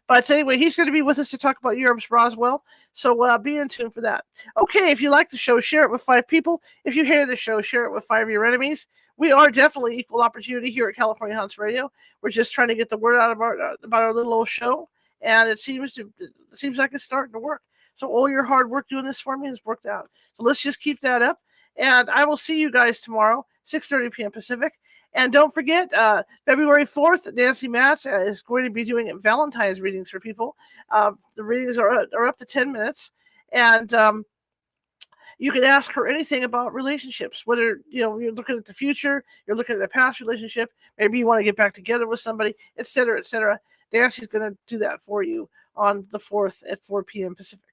But anyway, he's going to be with us to talk about Europe's Roswell. So be in tune for that. Okay, if you like the show, share it with 5 people. If you hear the show, share it with 5 of your enemies. We are definitely equal opportunity here at California Haunts Radio. We're just trying to get the word out about our little old show. And it seems like it's starting to work. So all your hard work doing this for me has worked out. So let's just keep that up. And I will see you guys tomorrow, 6:30 p.m. Pacific. And don't forget, February 4th, Nancy Matz is going to be doing Valentine's readings for people. The readings are up to 10 minutes. And you can ask her anything about relationships, whether you're looking at the future, you're looking at a past relationship, maybe you want to get back together with somebody, etc., etc. Nancy's going to do that for you on the 4th at 4 p.m. Pacific.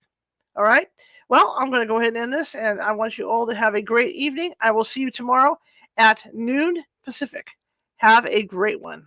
All right? Well, I'm going to go ahead and end this, and I want you all to have a great evening. I will see you tomorrow at noon Pacific. Have a great one.